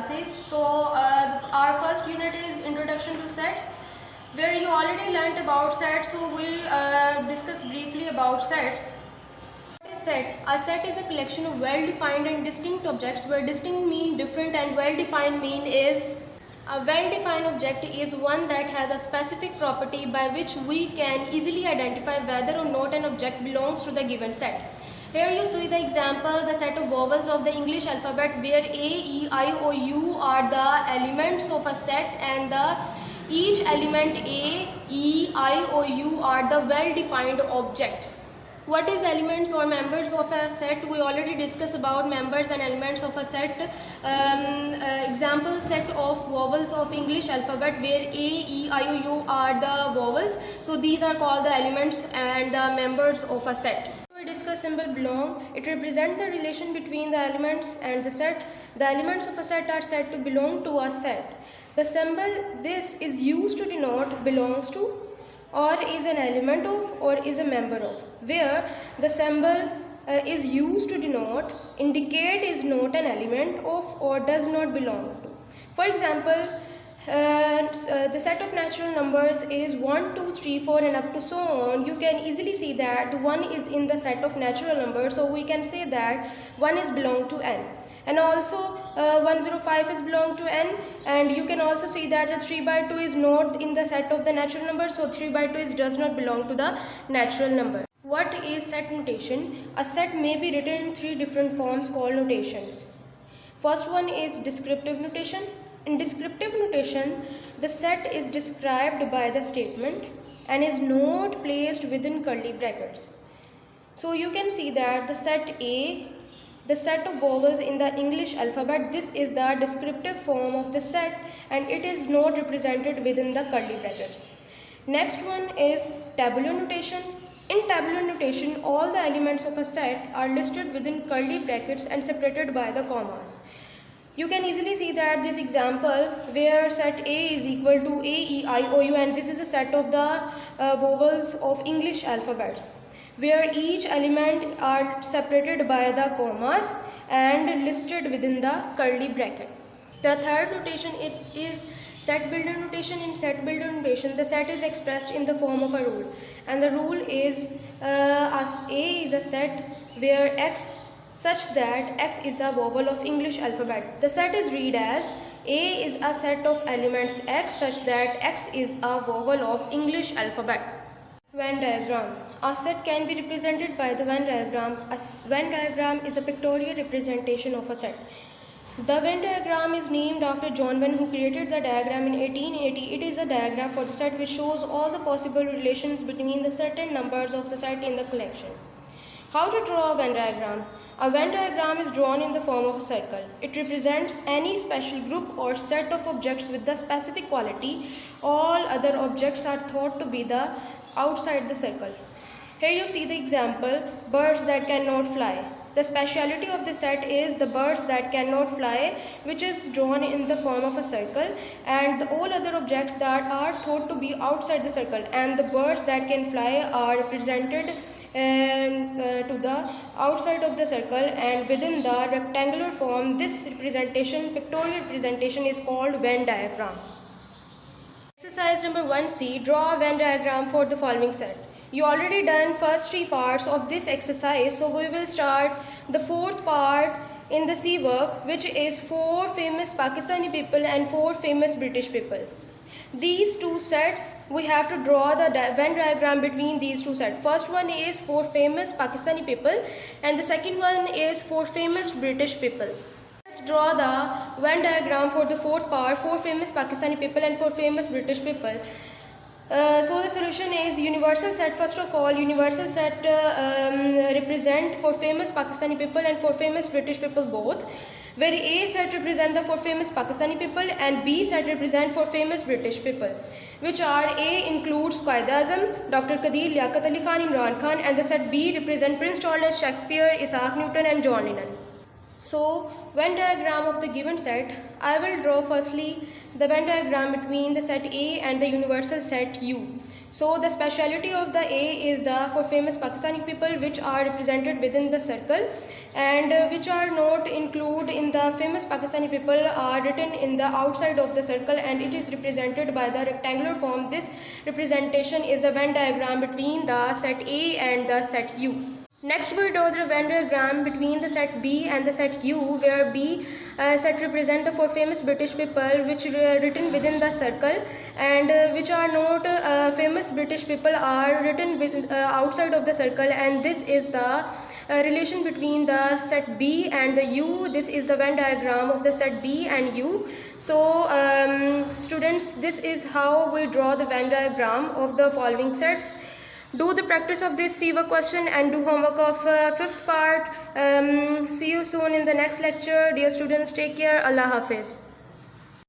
classes. So our first unit is introduction to sets, where you already learnt about sets, so we'll discuss briefly about sets. What is set? A set is a collection of well-defined and distinct objects, where distinct mean different and well-defined mean is. A well-defined object is one that has a specific property by which we can easily identify whether or not an object belongs to the given set. Here you see the example, the set of vowels of the English alphabet, where A, E, I, O, U are the elements of a set, and each element A, E, I, O, U are the well-defined objects. What is elements or members of a set? We already discussed about members and elements of a set. Example set of vowels of English alphabet, where A, E, I, O, U are the vowels. So these are called the elements and the members of a set. We discuss symbol belong. It represents the relation between the elements and the set. The elements of a set are said to belong to a set. The symbol this is used to denote belongs to, or is an element of, or is a member of, where the symbol is used to denote indicate is not an element of or does not belong to. For example, the set of natural numbers is 1, 2, 3, 4 and up to so on. You can easily see that 1 is in the set of natural numbers, so we can say that 1 is belong to n. And also 105 is belong to n, and you can also see that the 3 by 2 is not in the set of the natural numbers, so 3 by 2 does not belong to the natural number. What is set notation? A set may be written in 3 different forms called notations. First one is descriptive notation. In descriptive notation, the set is described by the statement and is not placed within curly brackets. So you can see that the set A, the set of vowels in the English alphabet, this is the descriptive form of the set and it is not represented within the curly brackets. Next one is tabular notation. In tabular notation, all the elements of a set are listed within curly brackets and separated by the commas. You can easily see that this example, where set A is equal to A, E, I, O, U, and this is a set of the vowels of English alphabets, where each element are separated by the commas and listed within the curly bracket. The third notation is set builder notation. In set builder notation, the set is expressed in the form of a rule, and the rule is A is a set where X such that X is a vowel of English alphabet. The set is read as A is a set of elements X such that X is a vowel of English alphabet. Venn diagram. A set can be represented by the Venn diagram. A Venn diagram is a pictorial representation of a set. The Venn diagram is named after John Venn, who created the diagram in 1880. It is a diagram for the set which shows all the possible relations between the certain numbers of the set in the collection. How to draw a Venn diagram? A Venn diagram is drawn in the form of a circle. It represents any special group or set of objects with the specific quality. All other objects are thought to be the outside the circle. Here you see the example, birds that cannot fly. The speciality of the set is the birds that cannot fly, which is drawn in the form of a circle, and all other objects that are thought to be outside the circle, and the birds that can fly are represented to the outside of the circle and within the rectangular form. This representation, pictorial representation, is called Venn diagram. Exercise number 1C. Draw a Venn diagram for the following set. You already done first 3 parts of this exercise, so we will start the 4th part in the C work, which is 4 famous Pakistani people and 4 famous British people. These 2 sets, we have to draw the Venn diagram between these 2 sets. First one is 4 famous Pakistani people and the second one is 4 famous British people. Let's draw the Venn diagram for the 4th part, 4 famous Pakistani people and 4 famous British people. So the solution is universal set. First of all, universal set represent 4 famous Pakistani people and 4 famous British people both, where A set represent the 4 famous Pakistani people and B set represent 4 famous British people, which are A includes Quaid Azam, Dr. Qadir, Liaquat Ali Khan, Imran Khan, and the set B represent Prince Charles, Shakespeare, Isaac Newton and John Lennon. So Venn diagram of the given set, I will draw firstly the Venn diagram between the set A and the universal set U. So the speciality of the A is the for famous Pakistani people which are represented within the circle, and which are not included in the famous Pakistani people are written in the outside of the circle, and it is represented by the rectangular form. This representation is the Venn diagram between the set A and the set U. Next we draw the Venn diagram between the set B and the set U, where B set represent the four famous British people which were written within the circle, and which are not famous British people are written outside of the circle, and this is the relation between the set B and the U. This is the Venn diagram of the set B and U. So students, this is how we draw the Venn diagram of the following sets. Do the practice of this, see the question and do homework of 5th part. See you soon in the next lecture. Dear students, take care. Allah Hafiz.